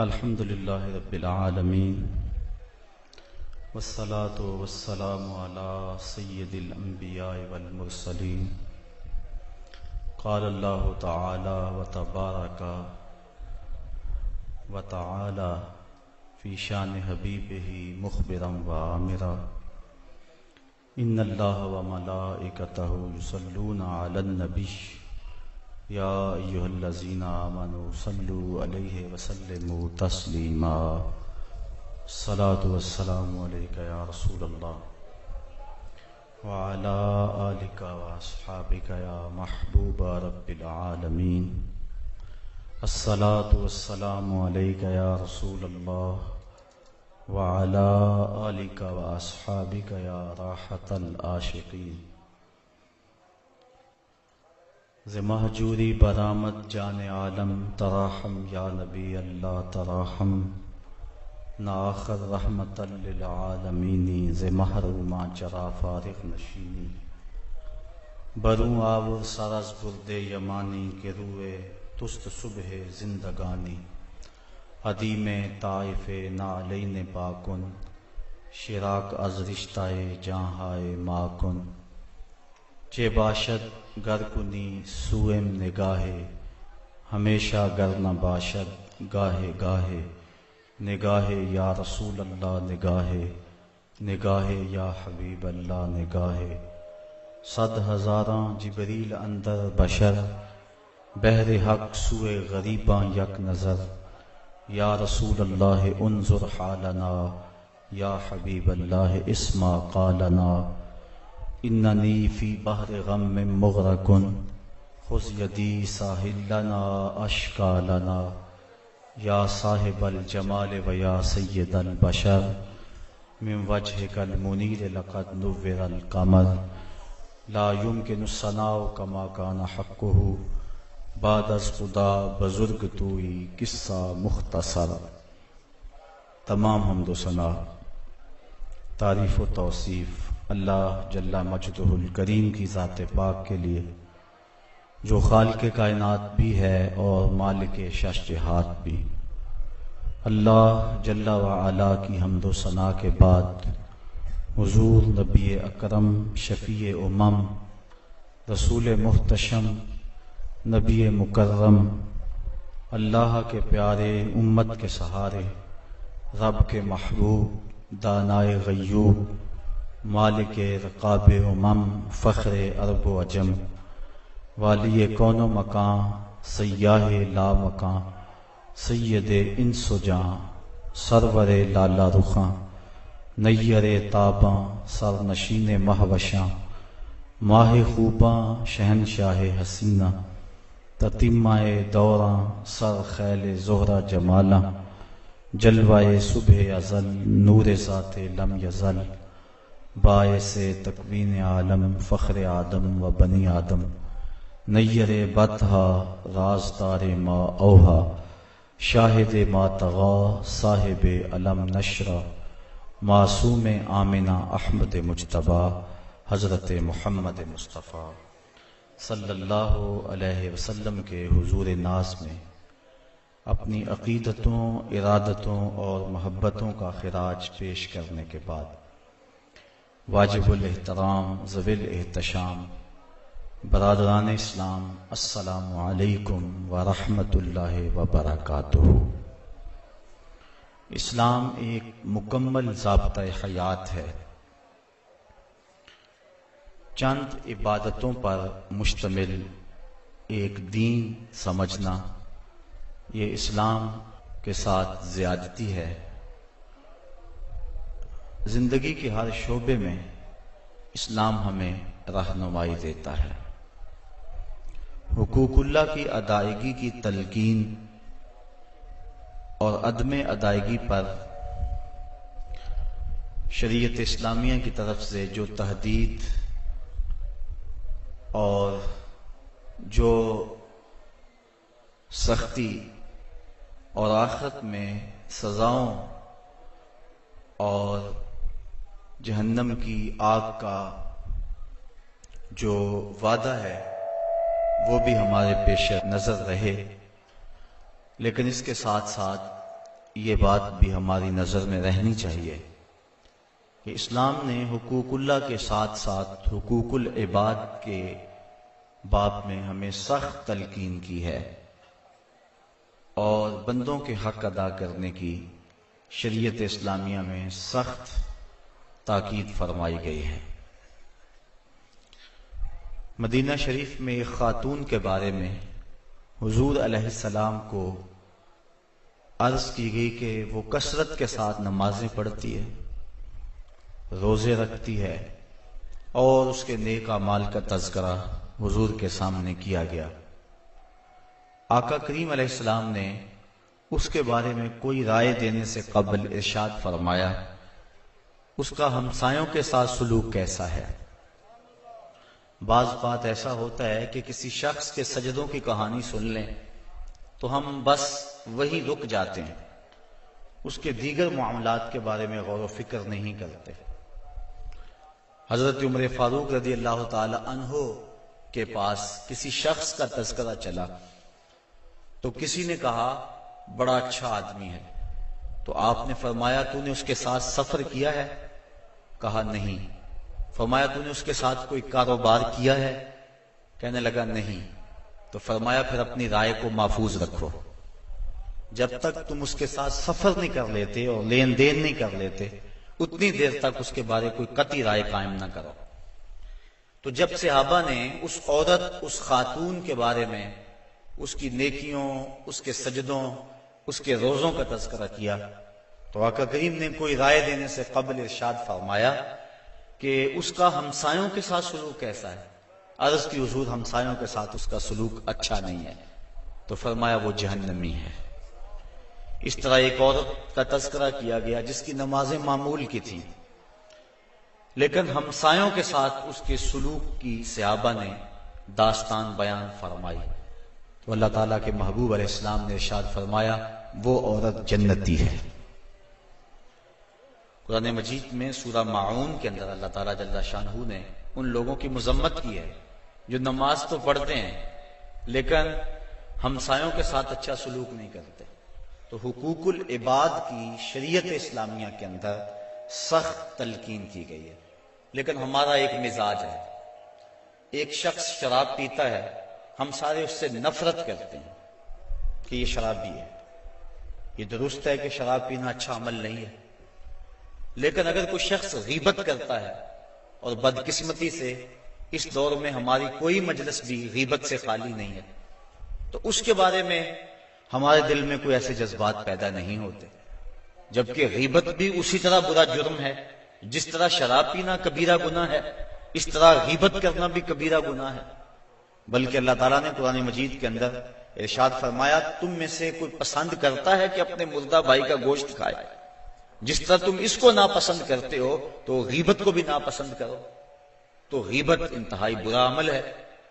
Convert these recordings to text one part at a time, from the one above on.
الحمد للہ رب العالمین والصلاة والسلام علی سید الانبیاء والمرسلین قال اللہ تعالی وتبارک وتعالی فی شان حبیبہ مخبرا وآمرا ان اللہ وملائکتہ یصلون علی النبی یا ایھا الذین آمنوا صلوا علیہ وسلموا تسلیما الصلاۃ والسلام علیک یا رسول اللہ وعلی آلک واصحابک یا محبوب رب العالمین الصلاۃ والسلام علیک یا رسول اللہ وعلی آلک واصحابک یا راحت العاشقین ز مہجوری برآمد جان عالم تراحم یا نبی اللہ تراحم نا آخر رحمت للعالمین ز محروماں چرا فارغ نشینی بروں آور سرز برد یمانی کے روئے تست صبح زندگانی عدیم طائف نعلین پاکن شراک از رشتہ جہاں ماکن چے باشد گر کنی سوئم نگاہے ہمیشہ گر نہ باشد گاہے گاہے نگاہے یا رسول اللہ نگاہے نگاہے یا حبیب اللہ نگاہے صد ہزاراں جبریل اندر بشر بحر حق سوئے غریباں یک نظر یا رسول اللہ انظر حالنا یا حبیب اللہ اسما قالنا اننی فی بحر غم مغرقن خذ یدی ساحل لنا اشکا لنا یا صاحب الجمال و یا سید البشر من وجهک المنیر لقد نور القمر لا يمکن الثناء کما کان حقہ بعد از خدا بزرگ توئی قصہ مختصر۔ تمام حمد و ثنا تعریف و توصیف اللہ جل مجدہ الکریم کی ذات پاک کے لیے جو خالق کائنات بھی ہے اور مالک شش جہات بھی۔ اللہ جل وعلا کی حمد و ثنا کے بعد حضور نبی اکرم شفیع امم رسول محتشم نبی مکرم اللہ کے پیارے امت کے سہارے رب کے محبوب دانائے غیوب مالک رقاب امم فخر عرب و عجم والی کون و مکان سیاہ لا مکان سید انس و جاں سرور لالا رخاں نیر تاباں سر نشین مہوشاں ماہ خوباں شہنشاہ حسینہ تتیمہ دوراں سر خیل زہرہ جمالاں جلوہ صبح ازل نور ذات لم یزل باعث تکوین عالم فخر آدم و بنی آدم نیر بطحا رازدار ما اوہا شاہد ما تغا صاحب علم نشرہ معصوم آمنہ احمد مجتبی حضرت محمد مصطفیٰ صلی اللہ علیہ وسلم کے حضور ناز میں اپنی عقیدتوں ارادتوں اور محبتوں کا خراج پیش کرنے کے بعد واجب الاحترام ذوی الاحتشام برادران اسلام السلام علیکم ورحمۃ اللہ وبرکاتہ۔ اسلام ایک مکمل ضابطہ حیات ہے، چند عبادتوں پر مشتمل ایک دین سمجھنا یہ اسلام کے ساتھ زیادتی ہے۔ زندگی کے ہر شعبے میں اسلام ہمیں رہنمائی دیتا ہے۔ حقوق اللہ کی ادائیگی کی تلقین اور عدم ادائیگی پر شریعت اسلامیہ کی طرف سے جو تحدید اور جو سختی اور آخرت میں سزاؤں اور جہنم کی آگ کا جو وعدہ ہے وہ بھی ہمارے پیش نظر رہے، لیکن اس کے ساتھ ساتھ یہ بات بھی ہماری نظر میں رہنی چاہیے کہ اسلام نے حقوق اللہ کے ساتھ ساتھ حقوق العباد کے باب میں ہمیں سخت تلقین کی ہے اور بندوں کے حق ادا کرنے کی شریعت اسلامیہ میں سخت تاکید فرمائی گئی ہے۔ مدینہ شریف میں ایک خاتون کے بارے میں حضور علیہ السلام کو عرض کی گئی کہ وہ کثرت کے ساتھ نمازیں پڑھتی ہے، روزے رکھتی ہے، اور اس کے نیک اعمال کا تذکرہ حضور کے سامنے کیا گیا۔ آقا کریم علیہ السلام نے اس کے بارے میں کوئی رائے دینے سے قبل ارشاد فرمایا، اس کا ہمسایوں کے ساتھ سلوک کیسا ہے؟ بعض بات ایسا ہوتا ہے کہ کسی شخص کے سجدوں کی کہانی سن لیں تو ہم بس وہی رک جاتے ہیں، اس کے دیگر معاملات کے بارے میں غور و فکر نہیں کرتے۔ حضرت عمر فاروق رضی اللہ تعالی عنہ کے پاس کسی شخص کا تذکرہ چلا تو کسی نے کہا بڑا اچھا آدمی ہے، تو آپ نے فرمایا تو نے اس کے ساتھ سفر کیا ہے؟ کہا نہیں۔ فرمایا تو نے اس کے ساتھ کوئی کاروبار کیا ہے؟ کہنے لگا نہیں۔ تو فرمایا پھر اپنی رائے کو محفوظ رکھو، جب تک تم اس کے ساتھ سفر نہیں کر لیتے اور لین دین نہیں کر لیتے اتنی دیر تک اس کے بارے کوئی قطعی رائے قائم نہ کرو۔ تو جب صحابہ نے اس عورت، اس خاتون کے بارے میں اس کی نیکیوں، اس کے سجدوں، اس کے روزوں کا تذکرہ کیا تو آقا کریم نے کوئی رائے دینے سے قبل ارشاد فرمایا کہ اس کا ہمسایوں کے ساتھ سلوک کیسا ہے؟ عرض کی حضور ہمسایوں کے ساتھ اس کا سلوک اچھا نہیں ہے، تو فرمایا وہ جہنمی ہے۔ اس طرح ایک عورت کا تذکرہ کیا گیا جس کی نمازیں معمول کی تھیں، لیکن ہمسایوں کے ساتھ اس کے سلوک کی صحابہ نے داستان بیان فرمائی تو اللہ تعالیٰ کے محبوب علیہ السلام نے ارشاد فرمایا وہ عورت جنتی ہے۔ قرآن مجید میں سورہ ماعون کے اندر اللہ تعالیٰ جل شانہ نے ان لوگوں کی مذمت کی ہے جو نماز تو پڑھتے ہیں لیکن ہمسایوں کے ساتھ اچھا سلوک نہیں کرتے۔ تو حقوق العباد کی شریعت اسلامیہ کے اندر سخت تلقین کی گئی ہے، لیکن ہمارا ایک مزاج ہے، ایک شخص شراب پیتا ہے ہم سارے اس سے نفرت کرتے ہیں کہ یہ شرابی ہے۔ یہ درست ہے کہ شراب پینا اچھا عمل نہیں ہے، لیکن اگر کوئی شخص غیبت کرتا ہے، اور بدقسمتی سے اس دور میں ہماری کوئی مجلس بھی غیبت سے خالی نہیں ہے، تو اس کے بارے میں ہمارے دل میں کوئی ایسے جذبات پیدا نہیں ہوتے، جبکہ غیبت بھی اسی طرح برا جرم ہے جس طرح شراب پینا کبیرہ گناہ ہے، اس طرح غیبت کرنا بھی کبیرہ گناہ ہے۔ بلکہ اللہ تعالیٰ نے قرآن مجید کے اندر ارشاد فرمایا تم میں سے کوئی پسند کرتا ہے کہ اپنے مردہ بھائی کا گوشت کھائے، جس طرح تم اس کو ناپسند کرتے ہو تو غیبت کو بھی ناپسند کرو۔ تو غیبت انتہائی برا عمل ہے،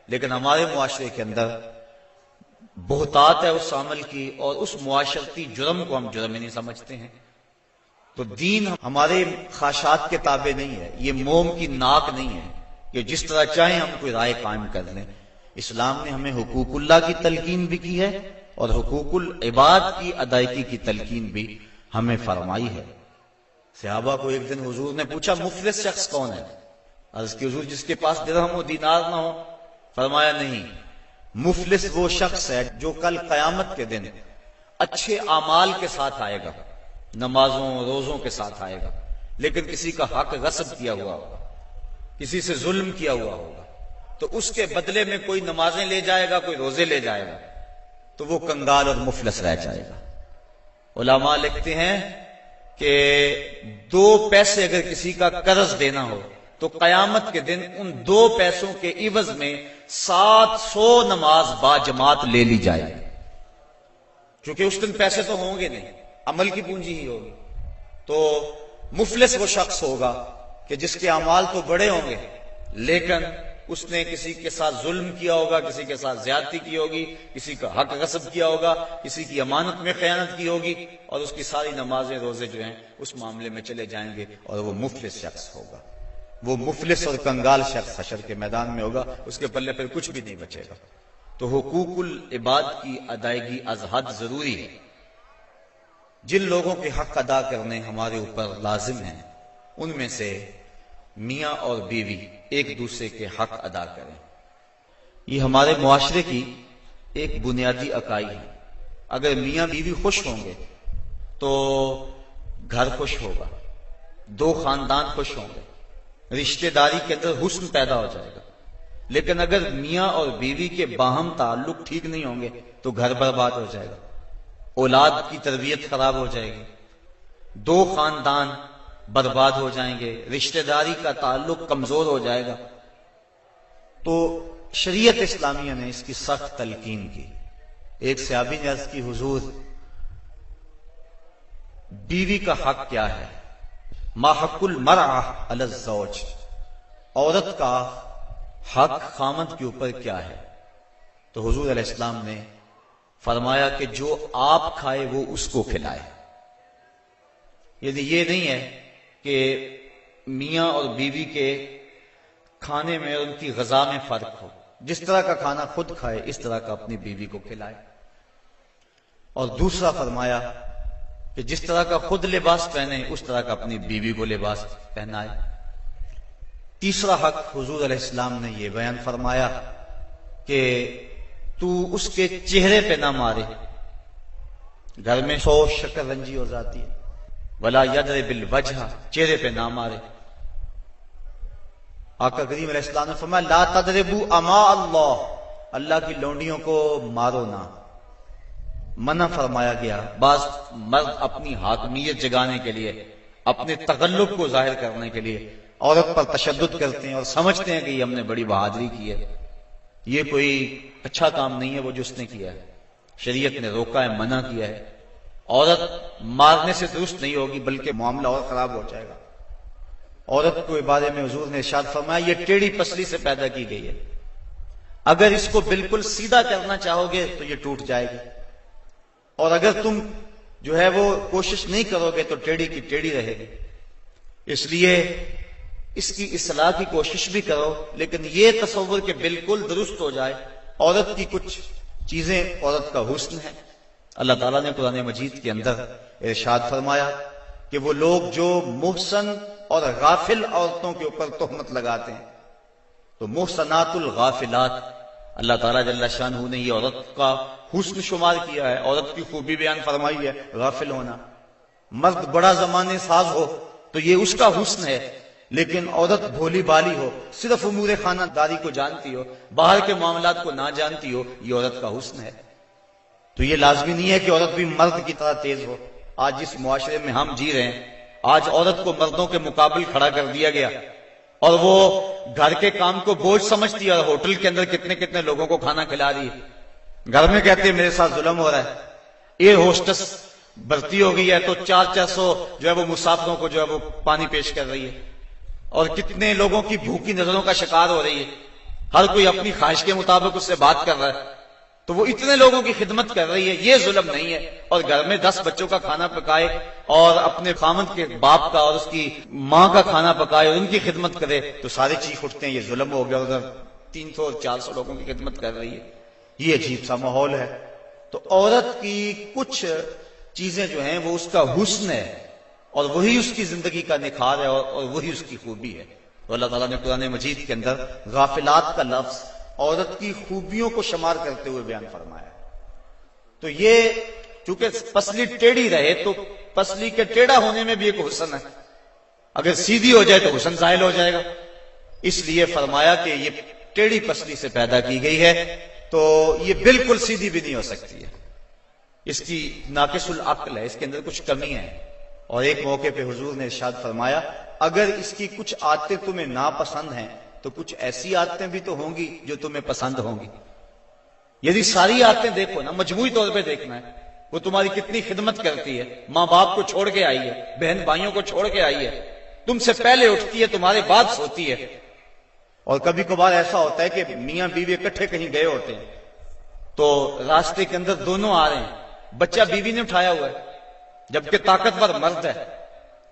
لیکن ہمارے معاشرے کے اندر بہتات ہے اس عمل کی، اور اس معاشرتی جرم کو ہم جرم ہی نہیں سمجھتے ہیں۔ تو دین ہمارے خواہشات کے تابع نہیں ہے، یہ موم کی ناک نہیں ہے کہ جس طرح چاہیں ہم کوئی رائے قائم کر لیں۔ اسلام نے ہمیں حقوق اللہ کی تلقین بھی کی ہے اور حقوق العباد کی ادائیگی کی تلقین بھی ہمیں فرمائی ہے۔ صحابہ کو ایک دن حضور نے پوچھا مفلس شخص کون ہے؟ عرض کی حضور جس کے پاس درہم و دینار نہ ہو؟ فرمایا نہیں، مفلس وہ شخص ہے جو کل قیامت کے دن اچھے اعمال کے ساتھ آئے گا، نمازوں روزوں کے ساتھ آئے گا، لیکن کسی کا حق غصب کیا ہوا ہوگا، کسی سے ظلم کیا ہوا ہوگا، تو اس کے بدلے میں کوئی نمازیں لے جائے گا، کوئی روزے لے جائے گا، تو وہ کنگال اور مفلس رہ جائے گا۔ علماء لکھتے ہیں کہ 2 پیسے اگر کسی کا قرض دینا ہو تو قیامت کے دن ان 2 پیسوں کے عوض میں 700 نماز با جماعت لے لی جائے گی، کیونکہ اس دن پیسے تو ہوں گے نہیں، عمل کی پونجی ہی ہوگی۔ تو مفلس وہ شخص ہوگا کہ جس کے اعمال تو بڑے ہوں گے لیکن اس نے کسی کے ساتھ ظلم کیا ہوگا، کسی کے ساتھ زیادتی کی ہوگی، کسی کا حق غصب کیا ہوگا، کسی کی امانت میں خیانت کی ہوگی، اور اس کی ساری نمازیں روزے جو ہیں اس معاملے میں چلے جائیں گے، اور وہ مفلس شخص ہوگا۔ وہ مفلس اور کنگال شخص حشر کے میدان میں ہوگا، اس کے پلے پھر کچھ بھی نہیں بچے گا۔ تو حقوق العباد کی ادائیگی از حد ضروری ہے۔ جن لوگوں کے حق ادا کرنے ہمارے اوپر لازم ہیں ان میں سے میاں اور بیوی ایک دوسرے کے حق ادا کریں. یہ ہمارے معاشرے کی ایک بنیادی اکائی ہے. اگر میاں بیوی خوش ہوں گے تو گھر خوش ہوگا، دو خاندان خوش ہوں گے، رشتہ داری کے اندر حسن پیدا ہو جائے گا. لیکن اگر میاں اور بیوی کے باہم تعلق ٹھیک نہیں ہوں گے تو گھر برباد ہو جائے گا، اولاد کی تربیت خراب ہو جائے گی، دو خاندان برباد ہو جائیں گے، رشتہ داری کا تعلق کمزور ہو جائے گا. تو شریعت اسلامیہ نے اس کی سخت تلقین کی. ایک صحابی نے عرض کی حضور بیوی کا حق کیا ہے؟ ما حق المرأة علی الزوج، عورت کا حق خامند کے اوپر کیا ہے؟ تو حضور علیہ السلام نے فرمایا کہ جو آپ کھائے وہ اس کو کھلائے. یعنی یہ نہیں ہے کہ میاں اور بیوی کے کھانے میں اور ان کی غذا میں فرق ہو، جس طرح کا کھانا خود کھائے اس طرح کا اپنی بیوی کو کھلائے. اور دوسرا فرمایا کہ جس طرح کا خود لباس پہنے اس طرح کا اپنی بیوی کو لباس پہنائے. تیسرا حق حضور علیہ السلام نے یہ بیان فرمایا کہ تو اس کے چہرے پہ نہ مارے. گھر میں 100 شکر رنجی ہو جاتی ہے. ولا یضرب الوجہ، چہرے پہ نہ مارے. آقا کریم علیہ السلام نے فرمایا لا تضربوا اماء اللہ، اللہ کی لونڈیوں کو مارو نہ. منع فرمایا گیا. بعض مرد اپنی حاکمیت جگانے کے لیے، اپنے تغلب کو ظاہر کرنے کے لیے عورت پر تشدد کرتے ہیں اور سمجھتے ہیں کہ یہ ہم نے بڑی بہادری کی ہے. یہ کوئی اچھا کام نہیں ہے وہ جو اس نے کیا ہے. شریعت نے روکا ہے، منع کیا ہے. عورت مارنے سے درست نہیں ہوگی بلکہ معاملہ اور خراب ہو جائے گا. عورت کو بارے میں حضور نے ارشاد فرمایا یہ ٹیڑھی پسلی سے پیدا کی گئی ہے، اگر اس کو بالکل سیدھا کرنا چاہو گے تو یہ ٹوٹ جائے گی، اور اگر تم جو ہے وہ کوشش نہیں کرو گے تو ٹیڑھی کی ٹیڑھی رہے گی. اس لیے اس کی اصلاح کی کوشش بھی کرو، لیکن یہ تصور کہ بالکل درست ہو جائے. عورت کی کچھ چیزیں عورت کا حسن ہے. اللہ تعالیٰ نے قرآن مجید کے اندر ارشاد فرمایا کہ وہ لوگ جو محسن اور غافل عورتوں کے اوپر تہمت لگاتے ہیں، تو محسنات الغافلات اللہ تعالیٰ جل شانہ نے یہ عورت کا حسن شمار کیا ہے، عورت کی خوبی بیان فرمائی ہے غافل ہونا. مرد بڑا زمانے ساز ہو تو یہ اس کا حسن ہے، لیکن عورت بھولی بالی ہو، صرف امور خانہ داری کو جانتی ہو، باہر کے معاملات کو نہ جانتی ہو، یہ عورت کا حسن ہے. تو یہ لازمی نہیں ہے کہ عورت بھی مرد کی طرح تیز ہو. آج جس معاشرے میں ہم جی رہے ہیں، آج عورت کو مردوں کے مقابل کھڑا کر دیا گیا اور وہ گھر کے کام کو بوجھ سمجھتی ہے، اور ہوٹل کے اندر کتنے کتنے لوگوں کو کھانا کھلا رہی ہے. گھر میں کہتے ہیں میرے ساتھ ظلم ہو رہا ہے. ایئر ہوسٹس بھرتی ہو گئی ہے تو 400 جو ہے وہ مسافروں کو جو ہے وہ پانی پیش کر رہی ہے، اور کتنے لوگوں کی بھوکی نظروں کا شکار ہو رہی ہے. ہر کوئی اپنی خواہش کے مطابق اس سے بات کر رہا ہے، تو وہ اتنے لوگوں کی خدمت کر رہی ہے. یہ ظلم نہیں ہے؟ اور گھر میں 10 بچوں کا کھانا پکائے اور اپنے خامد کے باپ کا اور اس کی ماں کا کھانا پکائے اور ان کی خدمت کرے تو سارے چیخ اٹھتے ہیں یہ ظلم ہو گیا. ادھر 300 اور 400 لوگوں کی خدمت کر رہی ہے. یہ عجیب سا ماحول ہے. تو عورت کی کچھ چیزیں جو ہیں وہ اس کا حسن ہے، اور وہی اس کی زندگی کا نکھار ہے، اور وہی اس کی خوبی ہے. تو اللہ تعالیٰ نے قرآن مجید کے اندر غافلات کا لفظ عورت کی خوبیوں کو شمار کرتے ہوئے بیان فرمایا. تو یہ چونکہ پسلی ٹیڑھی رہے تو پسلی کے ٹیڑھا ہونے میں بھی ایک حسن ہے. اگر سیدھی ہو جائے تو حسن زائل ہو جائے گا. اس لیے فرمایا کہ یہ ٹیڑھی پسلی سے پیدا کی گئی ہے تو یہ بالکل سیدھی بھی نہیں ہو سکتی ہے. اس کی ناقص العقل ہے، اس کے اندر کچھ کمی ہے. اور ایک موقع پہ حضور نے ارشاد فرمایا اگر اس کی کچھ عادتیں تمہیں ناپسند ہیں تو کچھ ایسی عادتیں بھی تو ہوں گی جو تمہیں پسند ہوں گی. یعنی ساری عادتیں دیکھو نا، مجموعی طور پہ دیکھنا ہے. وہ تمہاری کتنی خدمت کرتی ہے، ماں باپ کو چھوڑ کے آئی ہے، بہن بھائیوں کو چھوڑ کے آئی ہے، تم سے پہلے اٹھتی ہے، تمہارے بعد سوتی ہے. اور کبھی کبھار ایسا ہوتا ہے کہ میاں بیوی اکٹھے کہیں گئے ہوتے ہیں تو راستے کے اندر دونوں آ رہے ہیں، بچہ بیوی نے اٹھایا ہوا ہے جبکہ طاقتور مرد ہے،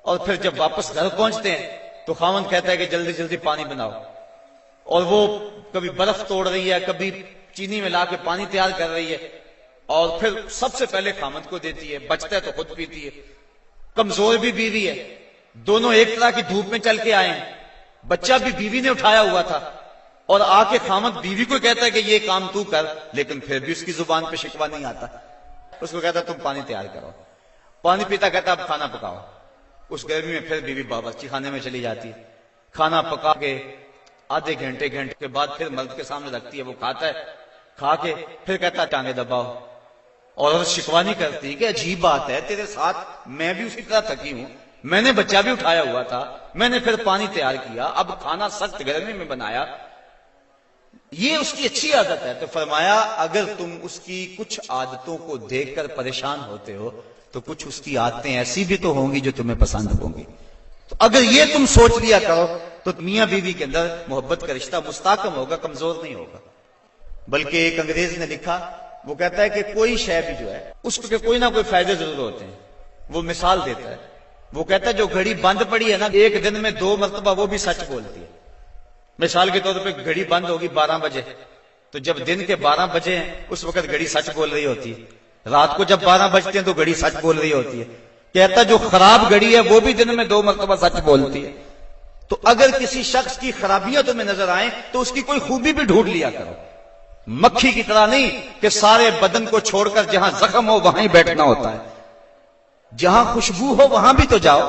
اور پھر جب واپس گھر پہنچتے ہیں تو خاوند کہتا ہے کہ جلدی جلدی پانی بناؤ، اور وہ کبھی برف توڑ رہی ہے، کبھی چینی ملا کے پانی تیار کر رہی ہے، اور پھر سب سے پہلے خامد کو دیتی ہے، بچتا ہے تو خود پیتی ہے. کمزور بھی بیوی ہے، دونوں ایک طرح کی دھوپ میں چل کے آئے ہیں، بچہ بھی بیوی نے اٹھایا ہوا تھا، اور آ کے خامد بیوی کو کہتا ہے کہ یہ کام تو کر، لیکن پھر بھی اس کی زبان پہ شکوہ نہیں آتا. اس کو کہتا تم پانی تیار کرو، پانی پیتا کہتا اب کھانا پکاؤ. اس گرمی میں پھر بیوی باورچی خانے میں چلی جاتی ہے، کھانا پکا کے آدھے گھنٹے کے بعد پھر مرد کے سامنے رکھتی ہے، وہ کھاتا ہے، کھا کے پھر کہتا ٹانگیں دباؤ. اور شکوہ نہیں کرتی کہ عجیب بات ہے تیرے ساتھ میں بھی اسی طرح تھکی ہوں، میں نے بچہ بھی اٹھایا ہوا تھا، میں نے پھر پانی تیار کیا، اب کھانا سخت گرمی میں بنایا. یہ اس کی اچھی عادت ہے. تو فرمایا اگر تم اس کی کچھ عادتوں کو دیکھ کر پریشان ہوتے ہو تو کچھ اس کی عادتیں ایسی بھی تو ہوں گی جو تمہیں پسند ہوں گی. تو اگر یہ تم سوچ لیا کرو تو میاں بیوی کے اندر محبت کا رشتہ مستحکم ہوگا، کمزور نہیں ہوگا. بلکہ ایک انگریز نے لکھا، وہ کہتا ہے کہ کوئی شے بھی جو ہے اس کے کوئی نہ کوئی فائدے ضرور ہوتے ہیں. وہ مثال دیتا ہے، وہ کہتا ہے جو گھڑی بند پڑی ہے نا، ایک دن میں 2 مرتبہ وہ بھی سچ بولتی ہے. مثال کے طور پہ گھڑی بند ہوگی 12 بجے، تو جب دن کے 12 بجے ہیں اس وقت گھڑی سچ بول رہی ہوتی ہے، رات کو جب 12 بجتے ہیں تو گھڑی سچ بول رہی ہوتی ہے. کہتا جو خراب گھڑی ہے وہ بھی دن میں 2 مرتبہ سچ بولتی ہے. تو اگر کسی شخص کی خرابیاں تمہیں نظر آئیں تو اس کی کوئی خوبی بھی ڈھونڈ لیا کرو. مکھی کی طرح نہیں کہ سارے بدن کو چھوڑ کر جہاں زخم ہو وہاں ہی بیٹھنا ہوتا ہے، جہاں خوشبو ہو وہاں بھی تو جاؤ.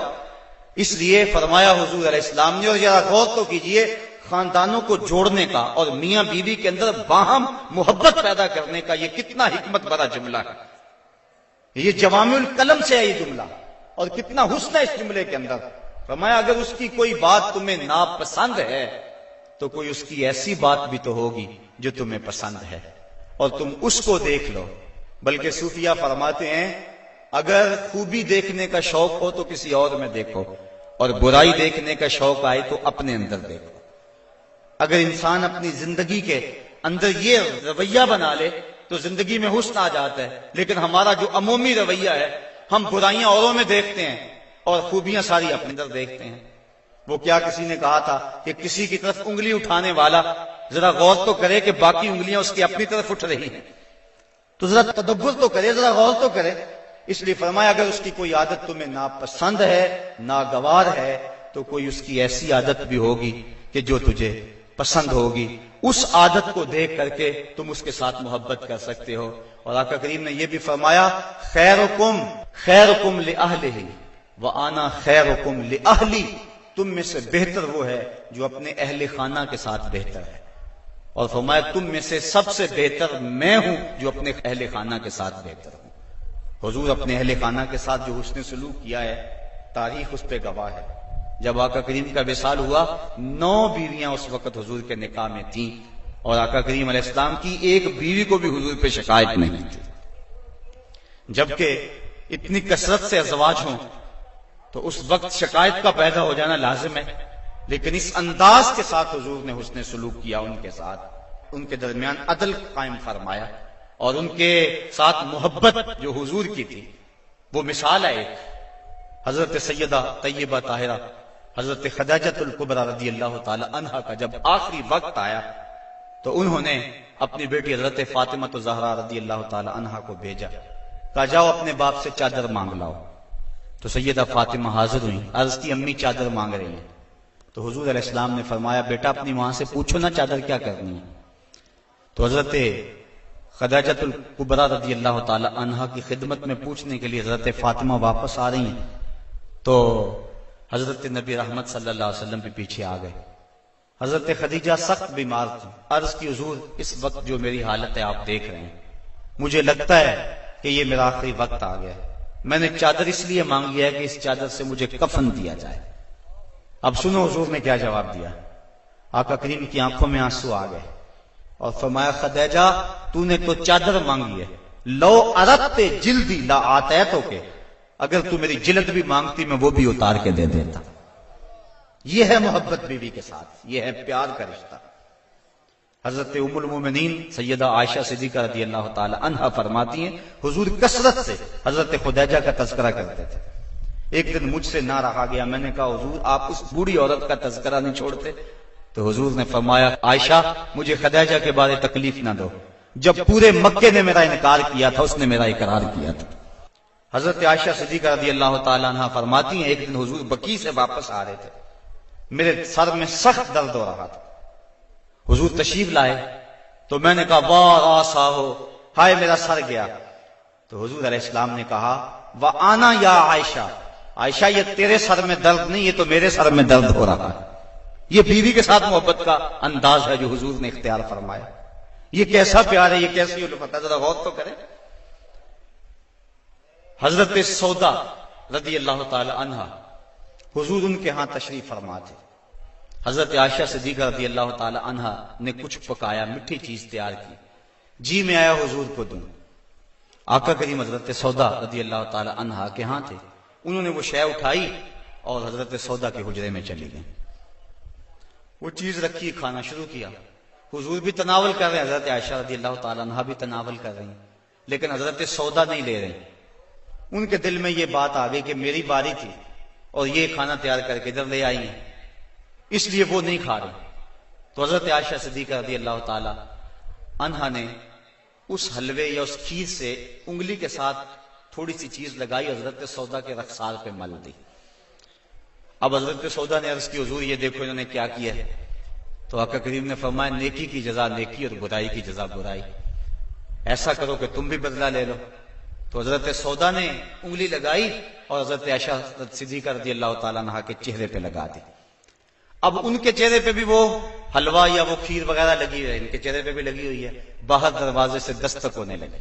اس لیے فرمایا حضور علیہ السلام نے، اور ذرا غور تو کیجئے، خاندانوں کو جوڑنے کا اور میاں بیوی کے اندر باہم محبت پیدا کرنے کا یہ کتنا حکمت بھرا جملہ ہے. یہ جوامع الکلم سے ہے یہ جملہ، اور کتنا حسن ہے اس جملے کے اندر. فرمایا اگر اس کی کوئی بات تمہیں ناپسند ہے تو کوئی اس کی ایسی بات بھی تو ہوگی جو تمہیں پسند ہے، اور تم اس کو دیکھ لو. بلکہ صوفیہ فرماتے ہیں اگر خوبی دیکھنے کا شوق ہو تو کسی اور میں دیکھو، اور برائی دیکھنے کا شوق آئے تو اپنے اندر دیکھو. اگر انسان اپنی زندگی کے اندر یہ رویہ بنا لے تو زندگی میں حسن آ جاتا ہے. لیکن ہمارا جو عمومی رویہ ہے، ہم برائیاں اوروں میں دیکھتے ہیں اور خوبیاں ساری اپنے اندر دیکھتے ہیں. وہ کیا کسی نے کہا تھا کہ کسی کی طرف انگلی اٹھانے والا ذرا غور تو کرے کہ باقی انگلیاں اس کی اپنی طرف اٹھ رہی ہیں، تو ذرا تدبر تو کرے، ذرا غور تو کرے. اس لیے فرمایا اگر اس کی کوئی عادت تمہیں ناپسند ہے، ناگوار ہے، تو کوئی اس کی ایسی عادت بھی ہوگی کہ جو تجھے پسند ہوگی. اس عادت کو دیکھ کر کے تم اس کے ساتھ محبت کر سکتے ہو. اور آقا کریم نے یہ بھی فرمایا خیرکم لأہلہ وآنا خیرکم لأہلی، تم میں سے بہتر وہ ہے جو اپنے اہل خانہ کے ساتھ بہتر ہے. اور فرمایا تم میں سے سب سے بہتر میں ہوں جو اپنے اہل خانہ کے ساتھ بہتر ہوں. حضور اپنے اہل خانہ کے ساتھ جو حسن سلوک کیا ہے تاریخ اس پہ گواہ ہے. جب آقا کریم کا وصال ہوا 9 بیویاں اس وقت حضور کے نکاح میں تھیں، اور آقا کریم علیہ السلام کی ایک بیوی کو بھی حضور پہ شکایت نہیں تھی. جبکہ اتنی کثرت سے ازواج ہوں تو اس وقت شکایت کا پیدا ہو جانا لازم ہے. لیکن اس انداز کے ساتھ حضور نے حسن سلوک کیا ان کے ساتھ، ان کے درمیان عدل قائم فرمایا، اور ان کے ساتھ محبت جو حضور کی تھی وہ مثال ہے. ایک حضرت سیدہ طیبہ طاہرہ حضرت خدیجہ الکبریٰ رضی اللہ تعالی عنہا کا جب آخری وقت آیا تو انہوں نے اپنی بیٹی حضرت فاطمہ الزہرا رضی اللہ تعالی عنہا کو بھیجا، کہا جاؤ اپنے باپ سے چادر مانگ لاؤ. تو سیدہ فاطمہ حاضر ہوئی، عرض کی امی چادر مانگ رہی ہیں. تو حضور علیہ السلام نے فرمایا بیٹا اپنی ماں سے پوچھو نا چادر کیا کرنی ہے. تو حضرت خدیجہ الکبریٰ رضی اللہ تعالی عنہا کی خدمت میں پوچھنے کے لیے حضرت فاطمہ واپس آ رہی ہیں تو حضرت نبی رحمت صلی اللہ علیہ وسلم بھی پیچھے آ گئے. حضرت خدیجہ سخت بیمار تھی، عرض کی حضور اس وقت جو میری حالت ہے آپ دیکھ رہے ہیں، مجھے لگتا ہے کہ یہ میرا آخری وقت آ گیا. میں نے چادر اس لیے مانگی ہے کہ اس چادر سے مجھے کفن دیا جائے. اب سنو حضور نے کیا جواب دیا. آقا کریم کی آنکھوں میں آنسو آ گئے اور فرمایا خدیجہ تو نے تو چادر مانگی ہے، لو اردت جلدی لا آتیتو کے، اگر تو میری جلد بھی مانگتی میں وہ بھی اتار کے دے دیتا. یہ ہے محبت بیوی کے ساتھ، یہ ہے پیار کا رشتہ. حضرت ام المومنین سیدہ عائشہ صدیقہ رضی اللہ تعالی عنہا فرماتی ہیں حضور کثرت سے حضرت خدیجہ کا تذکرہ کرتے تھے. ایک دن مجھ سے نہ رہا گیا، میں نے کہا حضور آپ اس بوڑھی عورت کا تذکرہ نہیں چھوڑتے. تو حضور نے فرمایا عائشہ مجھے خدیجہ کے بارے تکلیف نہ دو، جب پورے مکے نے میرا انکار کیا تھا اس نے میرا اقرار کیا تھا۔ حضرت عائشہ صدیقہ رضی اللہ تعالیٰ عنہ فرماتی ہیں ایک دن حضور بقیع سے واپس آ رہے تھے، میرے سر میں سخت درد ہو رہا تھا، حضور تشریف لائے تو میں نے کہا واہ آسا ہو، ہائے میرا سر گیا۔ تو حضور علیہ السلام نے کہا وَآنَا یا عائشہ، عائشہ یہ تیرے سر میں درد نہیں، یہ تو میرے سر میں درد ہو رہا ہے۔ یہ بیوی کے ساتھ محبت کا انداز ہے جو حضور نے اختیار فرمایا، یہ کیسا پیار ہے، یہ کیسی الفت ہے، ذرا غور تو کریں۔ حضرت سودا رضی اللہ تعالی عنہا حضور ان کے ہاں تشریف فرما تھے، حضرت عائشہ صدیقہ رضی اللہ تعالی عنہا نے کچھ پکایا، میٹھی چیز تیار کی، جی میں آیا حضور کو دوں۔ آقا کریم حضرت سودا رضی اللہ تعالی عنہا کے ہاں تھے، انہوں نے وہ شے اٹھائی اور حضرت سودا کے حجرے میں چلی گئیں، وہ چیز رکھی، کھانا شروع کیا، حضور بھی تناول کر رہے ہیں، حضرت عائشہ رضی اللہ تعالی عنہا بھی تناول کر رہی ہیں، لیکن حضرت سودا نہیں لے رہے۔ ان کے دل میں یہ بات آ گئی کہ میری باری تھی اور یہ کھانا تیار کر کے ادھر لے آئی ہیں، اس لیے وہ نہیں کھا رہے۔ تو حضرت عائشہ صدیقہ رضی اللہ تعالی عنہا نے اس حلوے یا اس کھیر سے انگلی کے ساتھ تھوڑی سی چیز لگائی، حضرت سودا کے رخسار پہ مل دی۔ اب حضرت سودا نے عرض کی حضور یہ دیکھو انہوں نے کیا کیا ہے۔ تو آقا کریم نے فرمایا نیکی کی جزا نیکی اور برائی کی جزا برائی، ایسا کرو کہ تم بھی بدلہ لے لو۔ تو حضرت سودا نے انگلی لگائی اور حضرت عائشہ صدیقہ رضی اللہ تعالیٰ عنہ کے چہرے پہ لگا دی۔ اب ان کے چہرے پہ بھی وہ حلوہ یا وہ کھیر وغیرہ لگی ہے، ان کے چہرے پہ بھی لگی ہوئی ہے۔ باہر دروازے سے دستک ہونے لگے،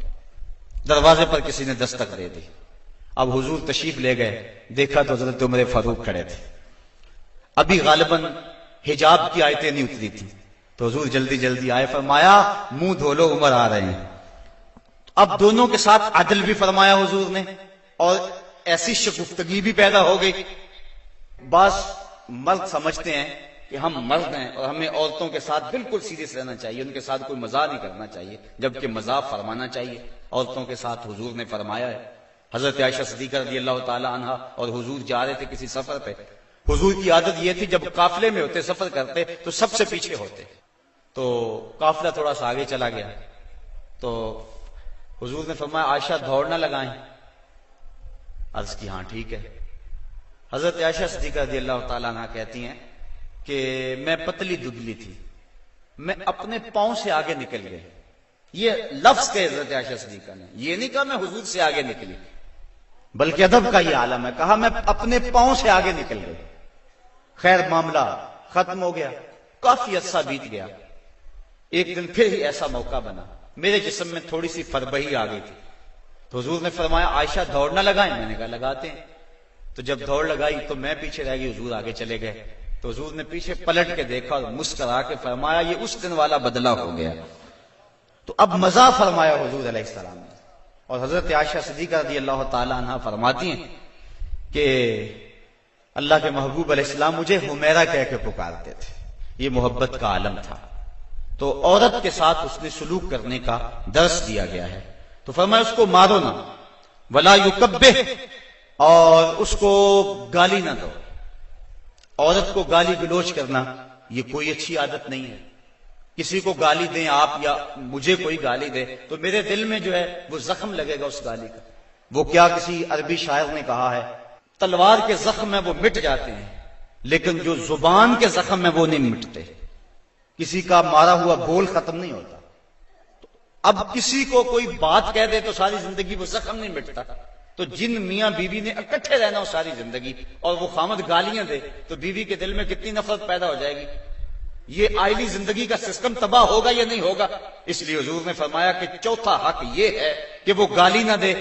دروازے پر کسی نے دستک دے دی۔ اب حضور تشریف لے گئے، دیکھا تو حضرت عمر فاروق کھڑے تھے، ابھی غالباً حجاب کی آیتیں نہیں اتری تھی، تو حضور جلدی جلدی آئے، فرمایا منہ دھو لو عمر آ رہے ہیں۔ اب دونوں کے ساتھ عدل بھی فرمایا حضور نے اور ایسی شگفتگی بھی پیدا ہو گئی۔ بعض مرد سمجھتے ہیں کہ ہم مرد ہیں اور ہمیں عورتوں کے ساتھ بالکل سیریس رہنا چاہیے، ان کے ساتھ کوئی مزاح نہیں کرنا چاہیے، جبکہ مزاح فرمانا چاہیے۔ عورتوں کے ساتھ حضور نے فرمایا ہے۔ حضرت عائشہ صدیقہ رضی اللہ تعالی عنہا اور حضور جا رہے تھے کسی سفر پہ، حضور کی عادت یہ تھی جب قافلے میں ہوتے سفر کرتے تو سب سے پیچھے ہوتے، تو قافلہ تھوڑا سا آگے چلا گیا تو حضور نے فرمایا عائشہ دوڑ نہ لگائیں، عرض کی ہاں ٹھیک ہے۔ حضرت عائشہ صدیقہ رضی اللہ تعالیٰ عنہ کہتی ہیں کہ میں پتلی دبلی تھی، میں اپنے پاؤں سے آگے نکل گئی، یہ لفظ کہ حضرت عائشہ صدیقہ نے یہ نہیں کہا میں حضور سے آگے نکلی، بلکہ ادب کا یہ عالم ہے، کہا میں اپنے پاؤں سے آگے نکل گئی۔ خیر معاملہ ختم ہو گیا، کافی عرصہ بیت گیا، ایک دن پھر ہی ایسا موقع بنا، میرے جسم میں تھوڑی سی فربہی آ گئی تھی، تو حضور نے فرمایا عائشہ دوڑ نہ لگائیں، میں نے کہا لگاتے ہیں۔ تو جب دوڑ لگائی تو میں پیچھے رہ گئی، حضور آگے چلے گئے، تو حضور نے پیچھے پلٹ کے دیکھا اور مسکرا کے فرمایا یہ اس دن والا بدلہ ہو گیا۔ تو اب مزاح فرمایا حضور علیہ السلام نے، اور حضرت عائشہ صدیقہ رضی اللہ تعالی عنہ فرماتی ہیں کہ اللہ کے محبوب علیہ السلام مجھے حمیرہ کہہ کے پکارتے تھے، یہ محبت کا عالم تھا۔ تو عورت کے ساتھ اس نے سلوک کرنے کا درس دیا گیا ہے، تو فرمایا اس کو مارو نہ، ولا یکبہ، اور اس کو گالی نہ دو۔ عورت کو گالی گلوچ کرنا یہ کوئی اچھی عادت نہیں ہے۔ کسی کو گالی دیں آپ یا مجھے کوئی گالی دے تو میرے دل میں جو ہے وہ زخم لگے گا اس گالی کا۔ وہ کیا کسی عربی شاعر نے کہا ہے، تلوار کے زخم ہیں وہ مٹ جاتے ہیں لیکن جو زبان کے زخم ہیں وہ نہیں مٹتے، کسی کا مارا ہوا بول ختم نہیں ہوتا۔ اب کسی کو کوئی بات کہہ دے تو ساری زندگی وہ زخم نہیں مٹتا، تو جن میاں بیوی نے اکٹھے رہنا ہو ساری زندگی اور وہ خامد گالیاں دے تو بیوی کے دل میں کتنی نفرت پیدا ہو جائے گی۔ یہ آئلی زندگی کا سسٹم تباہ ہوگا یا نہیں ہوگا؟ اس لیے حضور نے فرمایا کہ چوتھا حق یہ ہے کہ وہ گالی نہ دے،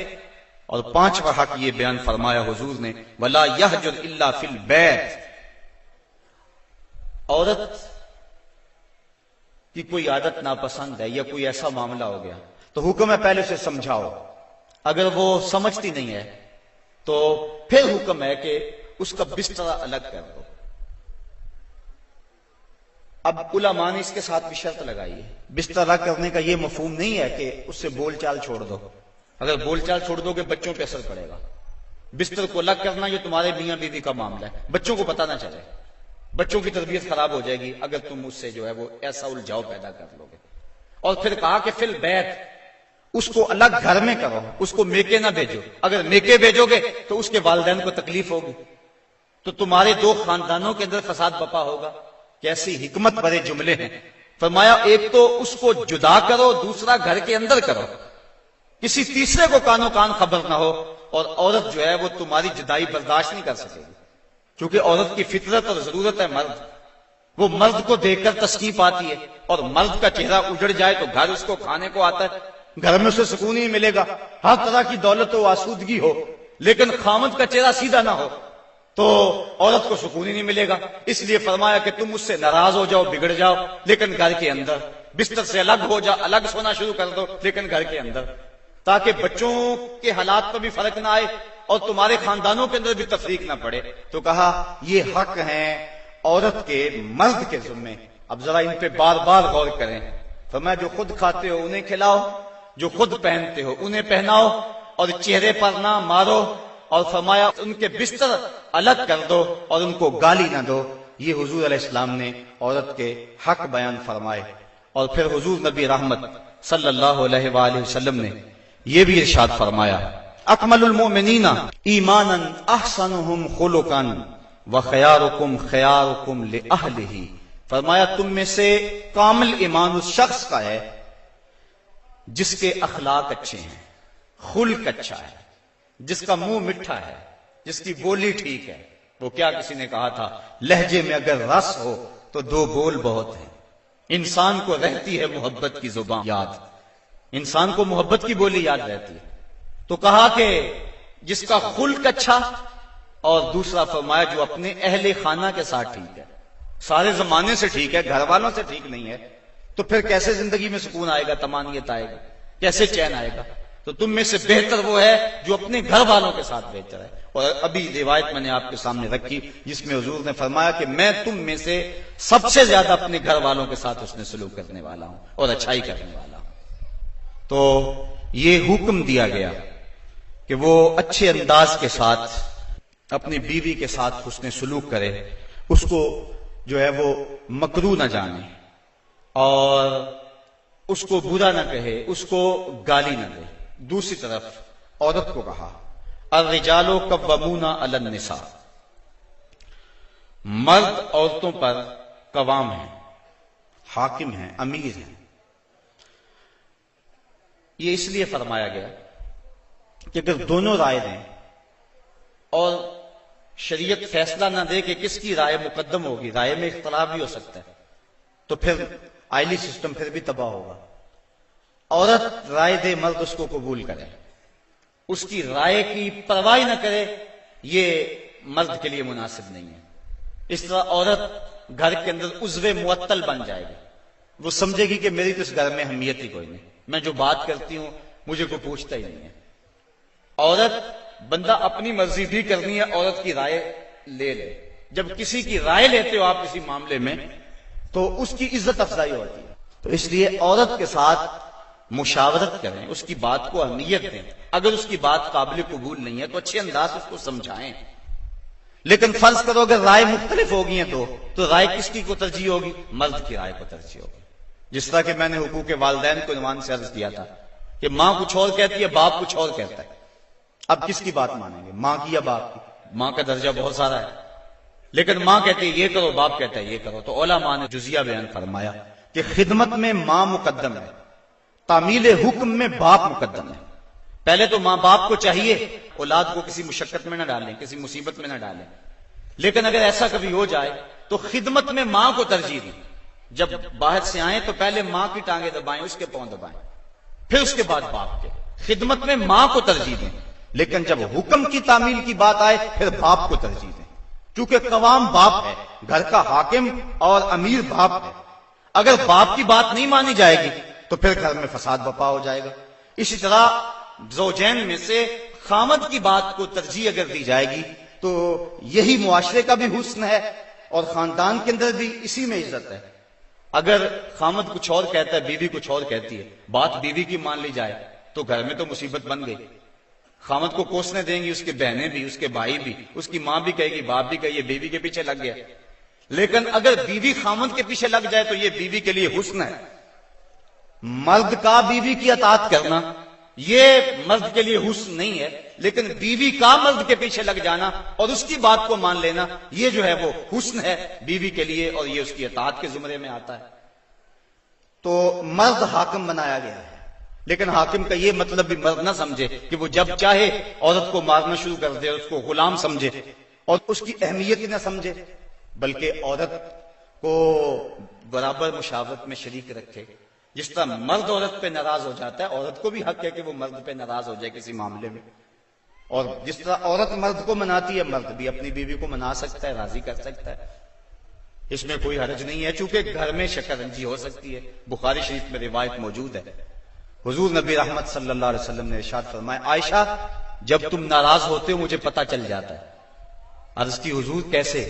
اور پانچواں حق یہ بیان فرمایا حضور نے وَلَا يَهْجُرْ إِلَّا فِي الْبَيْتِ۔ عورت کی کوئی عادت ناپسند ہے یا کوئی ایسا معاملہ ہو گیا تو حکم ہے پہلے سے سمجھاؤ، اگر وہ سمجھتی نہیں ہے تو پھر حکم ہے کہ اس کا بستر الگ کر دو۔ اب علماء نے اس کے ساتھ بھی شرط لگائی ہے، بستر الگ کرنے کا یہ مفہوم نہیں ہے کہ اس سے بول چال چھوڑ دو، اگر بول چال چھوڑ دو گے بچوں پہ اثر پڑے گا۔ بستر کو الگ کرنا یہ تمہارے میاں بیوی کا معاملہ ہے، بچوں کو پتہ نہ چلے، بچوں کی تربیت خراب ہو جائے گی اگر تم اس سے جو ہے وہ ایسا الجھاؤ پیدا کر لو گے۔ اور پھر کہا کہ فی البیت، اس کو الگ گھر میں کرو، اس کو میکے نہ بھیجو، اگر میکے بھیجو گے تو اس کے والدین کو تکلیف ہوگی، تو تمہارے دو خاندانوں کے اندر فساد بپا ہوگا۔ کیسی حکمت بھرے جملے ہیں۔ فرمایا ایک تو اس کو جدا کرو، دوسرا گھر کے اندر کرو، کسی تیسرے کو کانوں کان خبر نہ ہو، اور عورت جو ہے وہ تمہاری جدائی برداشت نہیں کر سکے گی، کیونکہ عورت کی فطرت اور ضرورت ہے مرد، وہ مرد کو دیکھ کر تسکین پاتی ہے، اور مرد کا چہرہ اجڑ جائے تو گھر اس کو کھانے کو آتا ہے، گھر میں اسے سکون ہی ملے گا، ہر طرح کی دولت و آسودگی ہو، لیکن خامد کا چہرہ سیدھا نہ ہو تو عورت کو سکون ہی نہیں ملے گا۔ اس لیے فرمایا کہ تم مجھ سے ناراض ہو جاؤ، بگڑ جاؤ، لیکن گھر کے اندر بستر سے الگ ہو جا، الگ سونا شروع کر دو، لیکن گھر کے اندر، تاکہ بچوں کے حالات پر بھی فرق نہ آئے اور تمہارے خاندانوں کے اندر بھی تفریق نہ پڑے۔ تو کہا یہ حق ہیں عورت کے مرد کے ذمے۔ اب ذرا ان پہ بار بار غور کریں۔ فرمایا جو خود کھاتے ہو انہیں کھلاؤ، جو خود پہنتے ہو انہیں پہناؤ، اور چہرے پر نہ مارو، اور فرمایا ان کے بستر الگ کر دو اور ان کو گالی نہ دو۔ یہ حضور علیہ السلام نے عورت کے حق بیان فرمائے۔ اور پھر حضور نبی رحمت صلی اللہ علیہ وآلہ وسلم نے یہ بھی ارشاد فرمایا، اکمل المؤمنین ایمانا احسنهم خلقا وخیارکم خیارکم لأہلہ۔ فرمایا تم میں سے کامل ایمان اس شخص کا ہے جس کے اخلاق اچھے ہیں، خلق اچھا ہے، جس کا منہ میٹھا ہے، جس کی بولی ٹھیک ہے۔ وہ کیا کسی نے کہا تھا، لہجے میں اگر رس ہو تو دو بول بہت ہیں۔ انسان کو رہتی ہے محبت کی زبان یاد، انسان کو محبت کی بولی یاد رہتی ہے۔ تو کہا کہ جس کا خلق اچھا، اور دوسرا فرمایا جو اپنے اہل خانہ کے ساتھ ٹھیک ہے، سارے زمانے سے ٹھیک ہے، گھر والوں سے ٹھیک نہیں ہے، تو پھر کیسے زندگی میں سکون آئے گا، طمانینت آئے گا، کیسے چین آئے گا؟ تو تم میں سے بہتر وہ ہے جو اپنے گھر والوں کے ساتھ بہتر ہے۔ اور ابھی روایت میں نے آپ کے سامنے رکھی جس میں حضور نے فرمایا کہ میں تم میں سے سب سے زیادہ اپنے گھر والوں کے ساتھ حسن سلوک کرنے والا ہوں اور اچھائی کرنے والا ہوں۔ تو یہ حکم دیا گیا کہ وہ اچھے انداز کے ساتھ اپنی بیوی کے ساتھ حسن سلوک کرے، اس کو جو ہے وہ مکروہ نہ جانے، اور اس کو برا نہ کہے، اس کو گالی نہ دے۔ دوسری طرف عورت کو کہا الرجال قوامون علی النساء، مرد عورتوں پر قوام ہیں، حاکم ہیں، امیر ہیں۔ یہ اس لیے فرمایا گیا کہ اگر دونوں رائے دیں اور شریعت فیصلہ نہ دے کہ کس کی رائے مقدم ہوگی، رائے میں اختلاف بھی ہو سکتا ہے، تو پھر آئلی سسٹم پھر بھی تباہ ہوگا۔ عورت رائے دے، مرد اس کو قبول کرے، اس کی رائے کی پرواہ نہ کرے، یہ مرد کے لیے مناسب نہیں ہے۔ اس طرح عورت گھر کے اندر عضو معطل بن جائے گی، وہ سمجھے گی کہ میری تو اس گھر میں اہمیت ہی کوئی نہیں، میں جو بات کرتی ہوں مجھے کوئی پوچھتا ہی نہیں ہے۔ عورت بندہ اپنی مرضی بھی کرنی ہے، عورت کی رائے لے لے۔ جب کسی کی رائے لیتے ہو آپ کسی معاملے میں تو اس کی عزت افزائی ہوتی ہے۔ تو اس لیے عورت کے ساتھ مشاورت کریں، اس کی بات کو اہمیت دیں، اگر اس کی بات قابل قبول نہیں ہے تو اچھے انداز اس کو سمجھائیں۔ لیکن فرض کرو اگر رائے مختلف ہوگی ہیں تو رائے کس کی کو ترجیح ہوگی؟ مرد کی رائے کو ترجیح ہوگی۔ جس طرح کہ میں نے حقوق والدین کو عنوان سے عرض کیا تھا کہ ماں کچھ اور کہتی ہے، باپ کچھ اور کہتا ہے، اب کس کی بات مانیں گے، ماں کی یا باپ کی؟ ماں کا درجہ بہت سارا ہے، لیکن ماں کہتی ہے یہ کرو، باپ کہتا ہے یہ کرو۔ تو علماء نے جزیہ بیان فرمایا کہ خدمت میں ماں مقدم ہے، تعمیل حکم میں باپ مقدم ہے۔ پہلے تو ماں باپ کو چاہیے اولاد کو کسی مشقت میں نہ ڈالیں، کسی مصیبت میں نہ ڈالیں، لیکن اگر ایسا کبھی ہو جائے تو خدمت میں ماں کو ترجیح دیں۔ جب باہر سے آئیں تو پہلے ماں کی ٹانگیں دبائیں، اس کے پاؤں دبائیں، پھر اس کے بعد باپ کے۔ خدمت میں ماں کو ترجیح دیں، لیکن جب حکم کی تعمیل کی بات آئے پھر باپ کو ترجیح دیں، کیونکہ قوام باپ ہے، گھر کا حاکم اور امیر باپ ہے۔ اگر باپ کی بات نہیں مانی جائے گی تو پھر گھر میں فساد بپا ہو جائے گا۔ اسی طرح زوجین میں سے خامد کی بات کو ترجیح اگر دی جائے گی تو یہی معاشرے کا بھی حسن ہے اور خاندان کے اندر بھی اسی میں عزت ہے۔ اگر خامد کچھ اور کہتا ہے، بیوی کچھ اور کہتی ہے، بات بیوی کی مان لی جائے تو گھر میں تو مصیبت بن گئی۔ خامد کو کوسنے دیں گی اس کی بہنیں بھی، اس کے بھائی بھی، اس کی ماں بھی کہے گی، باپ بھی کہے یہ بیوی کے پیچھے لگ گیا۔ لیکن اگر بیوی خامد کے پیچھے لگ جائے تو یہ بیوی کے لیے حسن ہے، مرد کا بیوی کی اطاعت کرنا یہ مرد کے لیے حسن نہیں ہے، لیکن بیوی کا مرد کے پیچھے لگ جانا اور اس کی بات کو مان لینا یہ جو ہے وہ حسن ہے بیوی کے لیے، اور یہ اس کی اطاعت کے زمرے میں آتا ہے۔ تو مرد حاکم بنایا گیا ہے، لیکن حاکم کا یہ مطلب بھی مرد نہ سمجھے کہ وہ جب چاہے عورت کو مارنا شروع کر دے، اس کو غلام سمجھے اور اس کی اہمیت ہی نہ سمجھے، بلکہ عورت کو برابر مشاورت میں شریک رکھے۔ جس طرح مرد عورت پہ ناراض ہو جاتا ہے، عورت کو بھی حق ہے کہ وہ مرد پہ ناراض ہو جائے کسی معاملے میں، اور جس طرح عورت مرد کو مناتی ہے، مرد بھی اپنی بیوی کو منا سکتا ہے، راضی کر سکتا ہے، اس میں کوئی حرج نہیں ہے، چونکہ گھر میں شکنجی ہو سکتی ہے۔ بخاری شریف میں روایت موجود ہے، حضور نبی رحمت صلی اللہ علیہ وسلم نے ارشاد فرمایا، عائشہ جب تم ناراض ہوتے ہو مجھے پتہ چل جاتا ہے۔ عرض کی حضور کیسے؟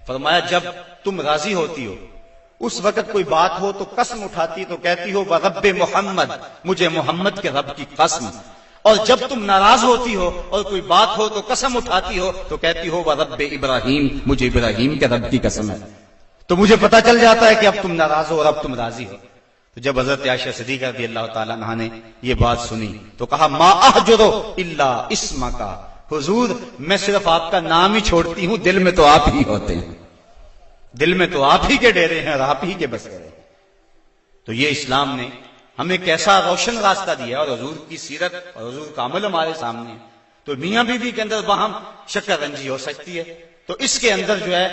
فرمایا جب تم راضی ہوتی ہو اس وقت کوئی بات ہو تو قسم اٹھاتی تو کہتی ہو رب محمد، مجھے محمد کے رب کی قسم، اور جب تم ناراض ہوتی ہو اور کوئی بات ہو تو قسم اٹھاتی ہو تو کہتی ہو رب ابراہیم، مجھے ابراہیم کے رب کی قسم ہے۔ تو مجھے پتا چل جاتا ہے کہ اب تم ناراض ہو اور اب تم راضی ہو۔ تو جب حضرت عائشہ صدیقہ رضی اللہ تعالیٰ عنہا نے یہ بات سنی تو کہا ما احجرو الا اسمک، حضور میں صرف آپ کا نام ہی چھوڑتی ہوں، دل میں تو آپ ہی ہوتے ہیں، دل میں تو آپ ہی کے ڈیرے ہیں اور آپ ہی کے بسیرے ہیں۔ تو یہ اسلام نے ہمیں کیسا روشن راستہ دیا، اور حضور کی سیرت اور حضور کا عمل ہمارے سامنے ہے۔ تو میاں بیوی کے اندر باہم شکر رنجی ہو سکتی ہے، تو اس کے اندر جو ہے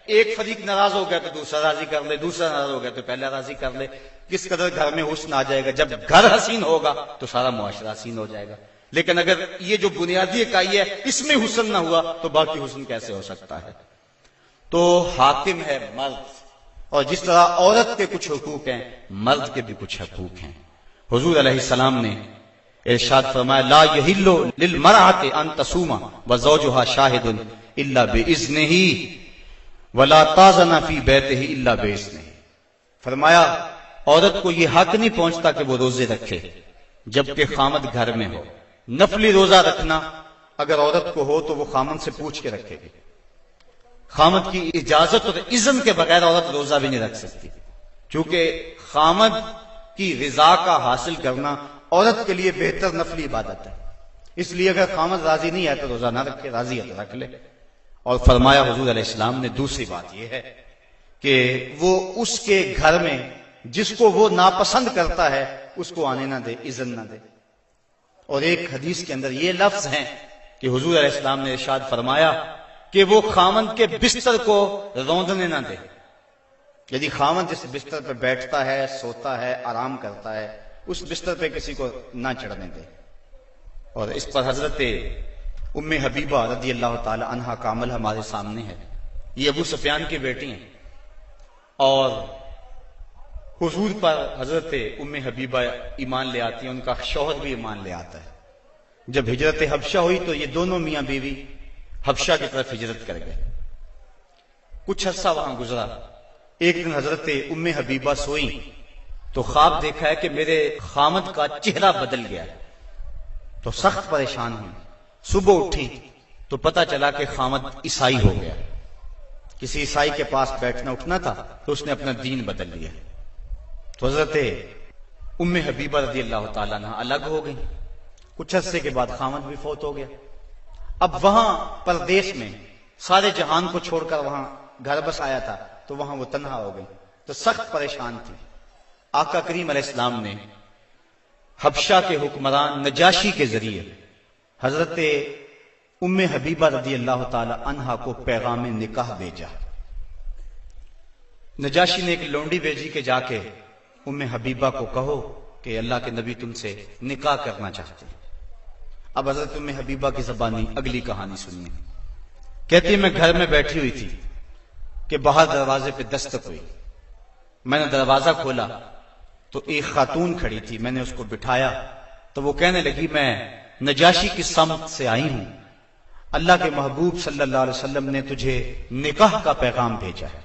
ایک فریق ناراض ہو گیا تو دوسرا راضی کر لے، دوسرا ناراض ہو گیا تو پہلا راضی کر لے، کس قدر گھر میں حسن آ جائے گا۔ جب گھر حسین ہوگا تو سارا معاشرہ حسین ہو جائے گا، لیکن اگر یہ جو بنیادی اکائی ہے اس میں حسن نہ ہوا تو باقی حسن کیسے ہو سکتا ہے۔ تو حاکم ہے مرد، اور جس طرح عورت کے کچھ حقوق ہیں مرد کے بھی کچھ حقوق ہیں۔ حضور علیہ السلام نے ارشاد فرمایا لا یحل للمرأة ان تصوم وزوجها شاہد الا باذنہ ولا تاذن فی بیتہ الا باذنہ، فرمایا عورت کو یہ حق نہیں پہنچتا کہ وہ روزے رکھے جبکہ خامد گھر میں ہو۔ نفلی روزہ رکھنا اگر عورت کو ہو تو وہ خامد سے پوچھ کے رکھے گی، خامد کی اجازت اور اذن کے بغیر عورت روزہ بھی نہیں رکھ سکتی، چونکہ خامد کی رضا کا حاصل کرنا عورت کے لیے بہتر نفلی عبادت ہے۔ اس لیے اگر خامد راضی نہیں ہے تو روزہ نہ رکھے، راضی ہے تو رکھ لے۔ اور فرمایا حضور علیہ السلام نے دوسری بات یہ ہے کہ وہ اس کے گھر میں جس کو وہ ناپسند کرتا ہے اس کو آنے نہ دے، اذن نہ دے۔ اور ایک حدیث کے اندر یہ لفظ ہیں کہ حضور علیہ السلام نے ارشاد فرمایا کہ وہ خامند کے بستر کو روندنے نہ دے، یعنی خامند جس بستر پہ بیٹھتا ہے، سوتا ہے، آرام کرتا ہے، اس بستر پہ کسی کو نہ چڑھنے دے۔ اور اس پر حضرت ام حبیبہ رضی اللہ تعالی عنہا کا عمل ہمارے سامنے ہے۔ یہ ابو سفیان کی بیٹی ہیں، اور حضور پر حضرت ام حبیبہ ایمان لے آتی ہیں، ان کا شوہر بھی ایمان لے آتا ہے۔ جب ہجرت حبشہ ہوئی تو یہ دونوں میاں بیوی حبشہ کی طرف ہجرت کر گئے، کچھ عرصہ وہاں گزرا۔ ایک دن حضرت ام حبیبہ سوئیں تو خواب دیکھا ہے کہ میرے خامد کا چہرہ بدل گیا، تو سخت پریشان ہوئی۔ صبح اٹھی تو پتہ چلا کہ خامد عیسائی ہو گیا، کسی عیسائی کے پاس بیٹھنا اٹھنا تھا تو اس نے اپنا دین بدل لیا۔ تو حضرت ام حبیبہ رضی اللہ تعالیٰ عنہ الگ ہو گئی۔ کچھ عرصے کے بعد خامد بھی فوت ہو گیا۔ اب وہاں پردیس میں سارے جہان کو چھوڑ کر وہاں گھر بس آیا تھا، تو وہاں وہ تنہا ہو گئی، تو سخت پریشان تھی۔ آقا کریم علیہ السلام نے حبشہ کے حکمران نجاشی کے ذریعے حضرت ام حبیبہ رضی اللہ تعالی عنہا کو پیغام نکاح بھیجا۔ نجاشی نے ایک لونڈی بھیجی کہ جا کے ام حبیبہ کو کہو کہ اللہ کے نبی تم سے نکاح کرنا چاہتے ہیں۔ اب حضرت ام حبیبہ کی زبانی اگلی کہانی سنیے۔ کہتی میں گھر میں بیٹھی ہوئی تھی کہ باہر دروازے پہ دستک ہوئی، میں نے دروازہ کھولا تو ایک خاتون کھڑی تھی، میں نے اس کو بٹھایا تو وہ کہنے لگی میں نجاشی کی سمت سے آئی ہوں، اللہ کے محبوب صلی اللہ علیہ وسلم نے تجھے نکاح کا پیغام بھیجا ہے۔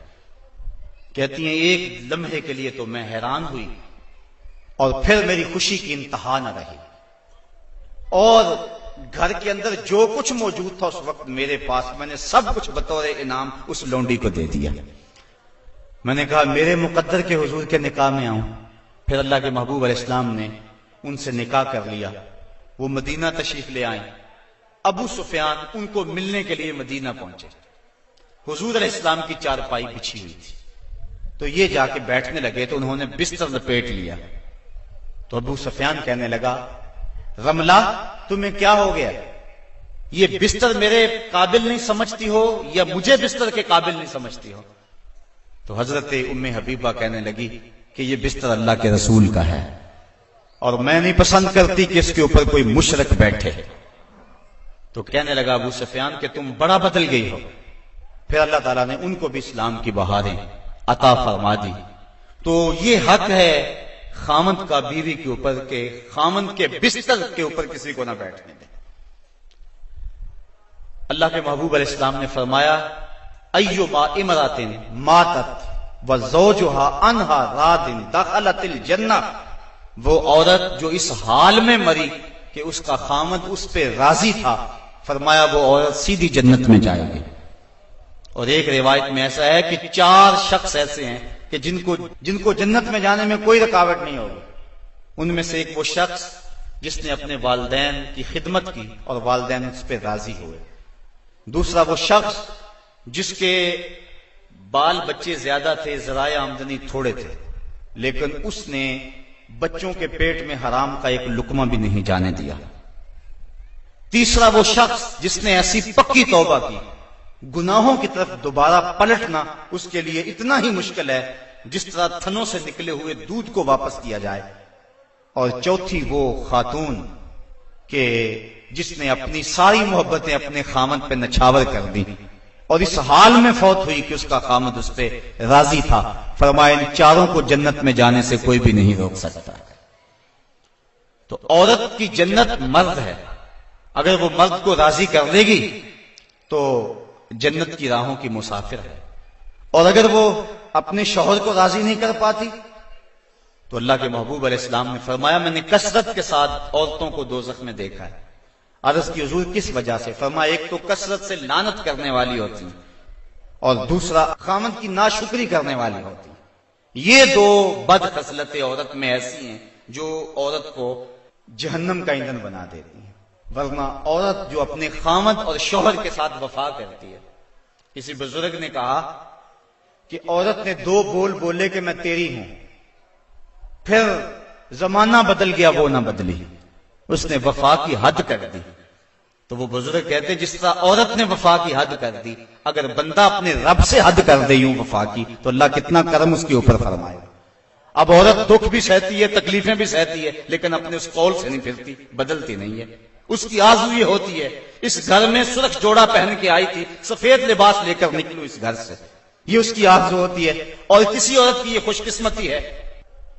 کہتی ہیں ایک لمحے کے لیے تو میں حیران ہوئی، اور پھر میری خوشی کی انتہا نہ رہی، اور گھر کے اندر جو کچھ موجود تھا اس وقت میرے پاس، میں نے سب کچھ بطور انعام اس لونڈی کو دے دیا۔ میں نے کہا میرے مقدر کے حضور کے نکاح میں آؤں، پھر اللہ کے محبوب علیہ السلام نے ان سے نکاح کر لیا، وہ مدینہ تشریف لے آئیں۔ ابو سفیان ان کو ملنے کے لیے مدینہ پہنچے، حضور علیہ السلام کی چارپائی بچھی ہوئی تھی، تو یہ جا کے بیٹھنے لگے تو انہوں نے بستر لپیٹ لیا۔ تو ابو سفیان کہنے لگا، رملہ تمہیں کیا ہو گیا؟ یہ بستر میرے قابل نہیں سمجھتی ہو یا مجھے بستر کے قابل نہیں سمجھتی ہو؟ تو حضرت ام حبیبہ کہنے لگی کہ یہ بستر اللہ کے رسول کا ہے اور میں نہیں پسند کرتی کہ اس کے اوپر کوئی مشرک بیٹھے۔ تو کہنے لگا ابو سفیان کہ تم بڑا بدل گئی ہو۔ پھر اللہ تعالیٰ نے ان کو بھی اسلام کی بہاریں عطا فرما دی۔ تو یہ حق ہے خامند کا بیوی کے اوپر کہ خامند کے بستر کے اوپر کسی کو نہ بیٹھنے دے۔ اللہ کے محبوب علیہ السلام نے فرمایا، ایما امرأۃ ماتت وزوجها عنها راض دخلت الجنہ، وہ عورت جو اس حال میں مری کہ اس کا خامند اس پہ راضی تھا، فرمایا وہ عورت سیدھی جنت میں جائے گی۔ اور ایک روایت میں ایسا ہے کہ 4 شخص ایسے ہیں کہ جن کو جنت میں جانے میں کوئی رکاوٹ نہیں ہوگی۔ ان میں سے ایک وہ شخص جس نے اپنے والدین کی خدمت کی اور والدین اس پہ راضی ہوئے، دوسرا وہ شخص جس کے بال بچے زیادہ تھے، ذرائع آمدنی تھوڑے تھے، لیکن اس نے بچوں کے پیٹ میں حرام کا ایک لقمہ بھی نہیں جانے دیا، تیسرا وہ شخص جس نے ایسی پکی توبہ کی گناہوں کی طرف دوبارہ پلٹنا اس کے لیے اتنا ہی مشکل ہے جس طرح تھنوں سے نکلے ہوئے دودھ کو واپس کیا جائے، اور چوتھی وہ خاتون کہ جس نے اپنی ساری محبتیں اپنے خامد پہ نچھاور کر دی اور اس حال میں فوت ہوئی کہ اس کا خامد اس پہ راضی تھا۔ فرمایا ان 4 کو جنت میں جانے سے کوئی بھی نہیں روک سکتا۔ تو عورت کی جنت مرد ہے، اگر وہ مرد کو راضی کر دے گی تو جنت کی راہوں کی مسافر ہے، اور اگر وہ اپنے شوہر کو راضی نہیں کر پاتی تو اللہ کے محبوب علیہ السلام نے فرمایا میں نے کثرت کے ساتھ عورتوں کو دوزخ میں دیکھا ہے۔ عرض کی حضور کس وجہ سے؟ فرمایا ایک تو کثرت سے لعنت کرنے والی ہوتی اور دوسرا خامد کی ناشکری کرنے والی ہوتی۔ یہ 2 بد خصلتیں عورت میں ایسی ہیں جو عورت کو جہنم کا ایندھن بنا دیتی ہیں۔ ورنہ عورت جو اپنے خامد اور شوہر کے ساتھ وفا کرتی ہے، کسی بزرگ نے کہا کہ عورت نے 2 بول بولے کہ میں تیری ہوں، پھر زمانہ بدل گیا وہ نہ بدلی، اس نے وفا کی حد کر دی۔ تو وہ بزرگ کہتے جس طرح عورت نے وفا کی حد کر دی، اگر بندہ اپنے رب سے حد کر دے یوں وفا کی تو اللہ کتنا کرم اس کے اوپر فرمائے۔ اب عورت دکھ بھی سہتی ہے، تکلیفیں بھی سہتی ہے، لیکن اپنے اس قول سے نہیں پھرتی، بدلتی نہیں ہے۔ اس کی آرزو یہ ہوتی ہے اس گھر میں سرخ جوڑا پہن کے آئی تھی، سفید لباس لے کر نکلوں اس گھر سے، یہ اس کی آرزو ہوتی ہے، اور کسی عورت کی یہ خوش قسمتی ہے۔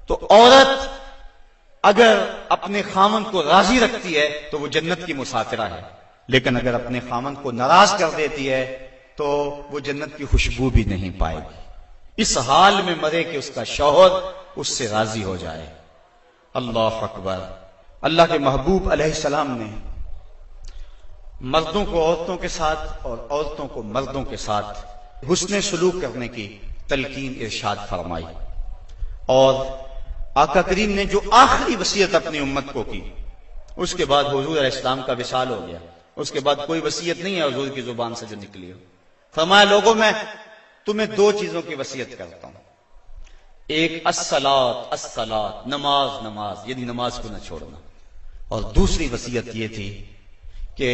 تو عورت اگر اپنے خامند کو راضی رکھتی ہے تو وہ جنت کی مسافرہ ہے، لیکن اگر اپنے خامند کو ناراض کر دیتی ہے تو وہ جنت کی خوشبو بھی نہیں پائے گی۔ اس حال میں مرے کہ اس کا شوہر اس سے راضی ہو جائے۔ اللہ اکبر۔ اللہ کے محبوب علیہ السلام نے مردوں کو عورتوں کے ساتھ اور عورتوں کو مردوں کے ساتھ حسن سلوک کرنے کی تلقین ارشاد فرمائی، اور آقا کریم نے جو آخری وصیت اپنی امت کو کی اس کے بعد حضور علیہ السلام کا وصال ہو گیا، اس کے بعد کوئی وصیت نہیں ہے حضور کی زبان سے جو نکلی ہو۔ فرمایا لوگوں میں تمہیں 2 چیزوں کی وصیت کرتا ہوں، ایک الصلاۃ الصلاۃ، نماز نماز، یعنی نماز کو نہ چھوڑنا، اور دوسری وصیت یہ تھی کہ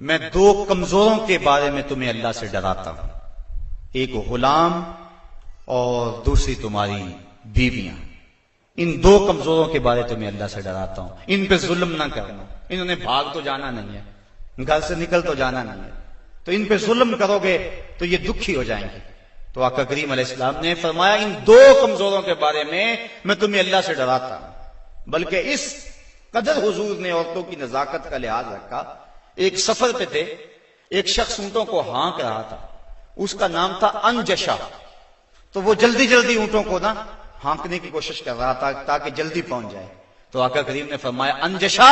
میں 2 کمزوروں کے بارے میں تمہیں اللہ سے ڈراتا ہوں، ایک غلام اور دوسری تمہاری بیویاں۔ ان 2 کمزوروں کے بارے تمہیں اللہ سے ڈراتا ہوں، ان پہ ظلم نہ کرنا، انہوں نے بھاگ تو جانا نہیں ہے، گھر سے نکل تو جانا نہیں ہے، تو ان پہ ظلم کرو گے تو یہ دکھی ہو جائیں گے۔ تو آقا کریم علیہ السلام نے فرمایا ان 2 کمزوروں کے بارے میں تمہیں اللہ سے ڈراتا ہوں، بلکہ اس قدر حضور نے عورتوں کی نزاکت کا لحاظ رکھا۔ ایک سفر پہ تھے، ایک شخص اونٹوں کو ہانک رہا تھا، اس کا نام تھا انجشا، تو وہ جلدی جلدی اونٹوں کو نا ہانکنے کی کوشش کر رہا تھا تاکہ جلدی پہنچ جائے۔ تو آقا کریم نے فرمایا انجشا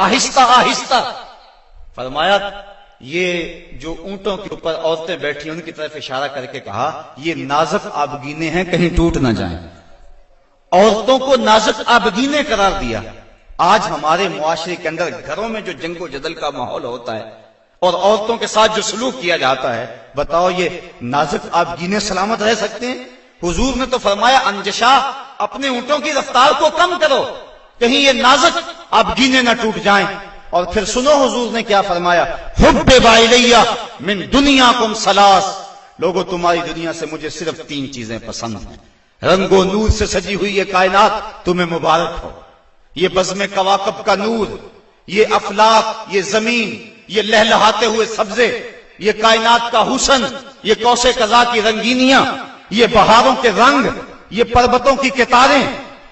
آہستہ آہستہ، فرمایا یہ جو اونٹوں کے اوپر عورتیں بیٹھی ان کی طرف اشارہ کر کے کہا یہ نازک آبگینے ہیں کہیں ٹوٹ نہ جائیں۔ عورتوں کو نازک آبگینیں قرار دیا. آج ہمارے معاشرے کے اندر گھروں میں جو جنگ و جدل کا ماحول ہوتا ہے اور عورتوں کے ساتھ جو سلوک کیا جاتا ہے، بتاؤ یہ نازک آبگینیں سلامت رہ سکتے ہیں؟ حضور نے تو فرمایا انجشا، اپنے اونٹوں کی رفتار کو کم کرو، کہیں یہ نازک آبگینیں نہ ٹوٹ جائیں. اور پھر سنو حضور نے کیا فرمایا، حبب الیہ من دنیاکم ثلاث، لوگوں تمہاری دنیا سے مجھے صرف 3 چیزیں پسند ہیں. رنگ و نور سے سجی ہوئی یہ کائنات تمہیں مبارک ہو، یہ بزم کواکب کا نور، یہ افلاک، یہ زمین، یہ لہلہاتے ہوئے سبزے، یہ کائنات کا حسن، یہ کوثے قضا کی رنگینیاں، یہ بہاروں کے رنگ، یہ پربتوں کی کتاریں،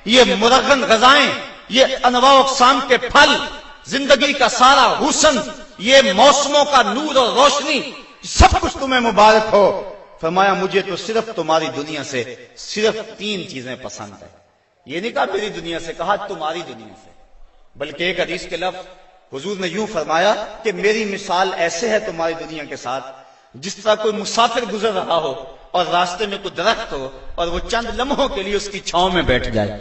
یہ مرغن غذائیں، یہ انواع و اقسام کے پھل، زندگی کا سارا حسن، یہ موسموں کا نور اور روشنی، سب کچھ تمہیں مبارک ہو. فرمایا مجھے تو صرف تمہاری دنیا سے صرف 3 چیزیں پسند ہیں. یہ نہیں کہا میری دنیا سے، کہا تمہاری دنیا سے. بلکہ ایک حدیث کے لفظ حضور نے یوں فرمایا کہ میری مثال ایسے ہے تمہاری دنیا کے ساتھ جس طرح کوئی مسافر گزر رہا ہو اور راستے میں کوئی درخت ہو اور وہ چند لمحوں کے لیے اس کی چھاؤں میں بیٹھ جائے.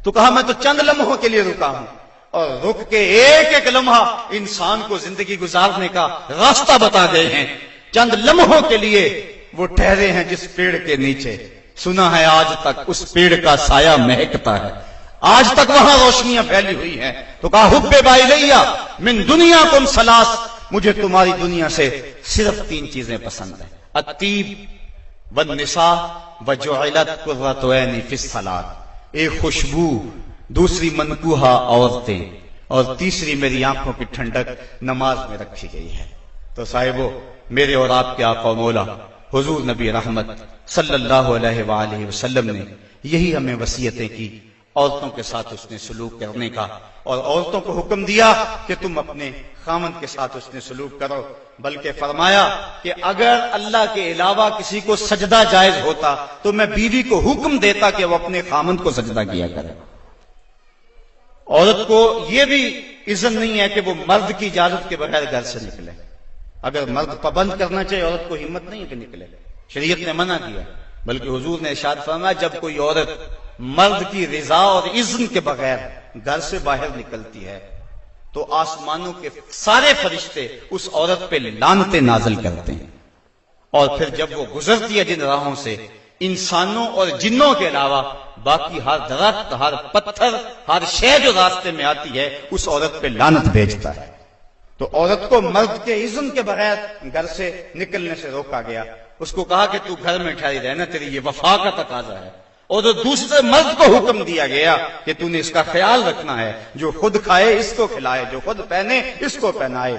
تو کہا میں تو چند لمحوں کے لیے رکا ہوں، اور رک کے ایک ایک لمحہ انسان کو زندگی گزارنے کا راستہ بتا گئے ہیں. چند لمحوں کے لیے وہ ٹھہرے ہیں جس پیڑ کے نیچے، سنا ہے آج تک اس پیڑ کا سایہ مہکتا ہے، آج تک وہاں روشنیاں پھیلی ہوئی ہیں. تو کہا حبب الیہ من دنیاکم ثلاث، مجھے تمہاری دنیا سے صرف 3 چیزیں پسند ہیں، الطیب والنساء وجعلت قرۃ عینی فی الصلاۃ. ایک خوشبو، دوسری منکوحہ عورتیں، اور تیسری میری آنکھوں کی ٹھنڈک نماز میں رکھی گئی ہے. تو صاحبو، میرے اور آپ کے آقا و مولا حضور نبی رحمت صلی اللہ علیہ وآلہ وسلم نے یہی ہمیں وصیتیں کی، عورتوں کے ساتھ اس نے سلوک کرنے کا، اور عورتوں کو حکم دیا کہ تم اپنے خامند کے ساتھ اس نے سلوک کرو. بلکہ فرمایا کہ اگر اللہ کے علاوہ کسی کو سجدہ جائز ہوتا تو میں بیوی کو حکم دیتا کہ وہ اپنے خامند کو سجدہ کیا کرے. عورت کو یہ بھی اذن نہیں ہے کہ وہ مرد کی اجازت کے بغیر گھر سے نکلے. اگر مرد پابند کرنا چاہے، عورت کو ہمت نہیں ہے کہ نکلے، شریعت نے منع کیا. بلکہ حضور نے ارشاد فرمایا جب کوئی عورت مرد کی رضا اور اذن کے بغیر گھر سے باہر نکلتی ہے تو آسمانوں کے سارے فرشتے اس عورت پہ لعنتیں نازل کرتے ہیں. اور پھر جب وہ گزرتی ہے جن راہوں سے، انسانوں اور جنوں کے علاوہ باقی ہر درخت، ہر پتھر، ہر شے جو راستے میں آتی ہے اس عورت پہ لعنت بھیجتا ہے. تو عورت کو مرد کے اذن کے بغیر گھر سے نکلنے سے روکا گیا. اس کو کہا کہ تو گھر میں ٹھہری رہنا، تیری یہ وفا کا تقاضا ہے. اور دوسرے مرد کو حکم دیا گیا کہ تو نے اس کا خیال رکھنا ہے، جو خود کھائے اس کو کھلائے، جو خود پہنے اس کو پہنائے.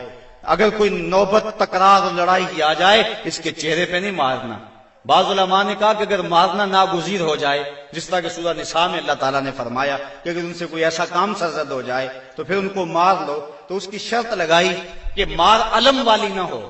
اگر کوئی نوبت تکرار اور لڑائی کی آ جائے اس کے چہرے پہ نہیں مارنا. بعض علماء نے کہا کہ اگر مارنا ناگزیر ہو جائے، جس طرح کہ سورہ نساء میں اللہ تعالیٰ نے فرمایا کہ اگر ان سے کوئی ایسا کام سرزد ہو جائے تو پھر ان کو مار لو، تو اس کی شرط لگائی کہ مار علم والی نہ ہو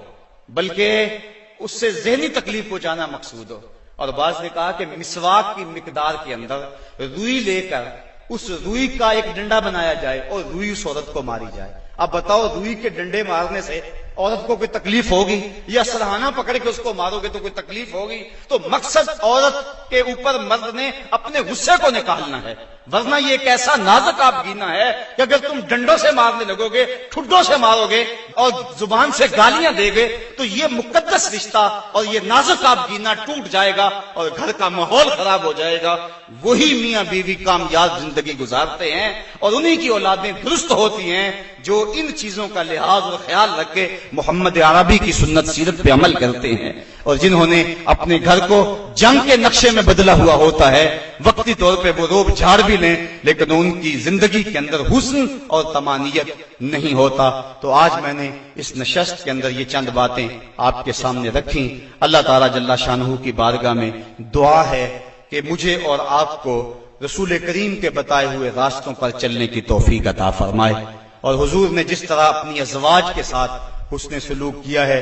بلکہ اس سے ذہنی تکلیف پہنچانا مقصود ہو. اور بعض نے کہا کہ مسواک کی مقدار کے اندر روئی لے کر اس روئی کا ایک ڈنڈا بنایا جائے اور روئی اس عورت کو ماری جائے. اب بتاؤ، روئی کے ڈنڈے مارنے سے عورت کو کوئی تکلیف ہوگی؟ یا سرہانہ پکڑ کے اس کو مارو گے تو کوئی تکلیف ہوگی؟ تو مقصد عورت کے اوپر مرد نے اپنے غصے کو نکالنا ہے، ورنہ یہ ایک ایسا نازک آبگینہ ہے کہ اگر تم ڈنڈوں سے مارنے لگو گے، ٹھڈوں سے مارو گے اور زبان سے گالیاں دے گے تو یہ مقدس رشتہ اور یہ نازک آبگینہ ٹوٹ جائے گا اور گھر کا ماحول خراب ہو جائے گا. وہی میاں بیوی کامیاب زندگی گزارتے ہیں اور انہی کی اولادیں درست ہوتی ہیں جو ان چیزوں کا لحاظ اور خیال رکھ کے محمد عربی کی سنت سیرت پہ عمل کرتے ہیں، اور جنہوں نے اپنے گھر کو جنگ کے نقشے میں بدلا ہوا ہوتا ہے. وقتی طور پہ وہ روب جھاڑ بھی لیں لیکن ان کی زندگی کے اندر حسن اور طمانیت نہیں ہوتا. تو آج میں نے اس نشست کے اندر یہ چند باتیں آپ کے سامنے رکھیں. اللہ تعالیٰ جل شانہ کی بارگاہ میں دعا ہے کہ مجھے اور آپ کو رسول کریم کے بتائے ہوئے راستوں پر چلنے کی توفیق عطا فرمائے. اور حضور نے جس طرح اپنی ازواج کے ساتھ حسن سلوک کیا ہے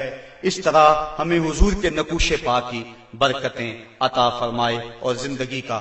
اس طرح ہمیں حضور کے نقوش پا کی برکتیں عطا فرمائے اور زندگی کا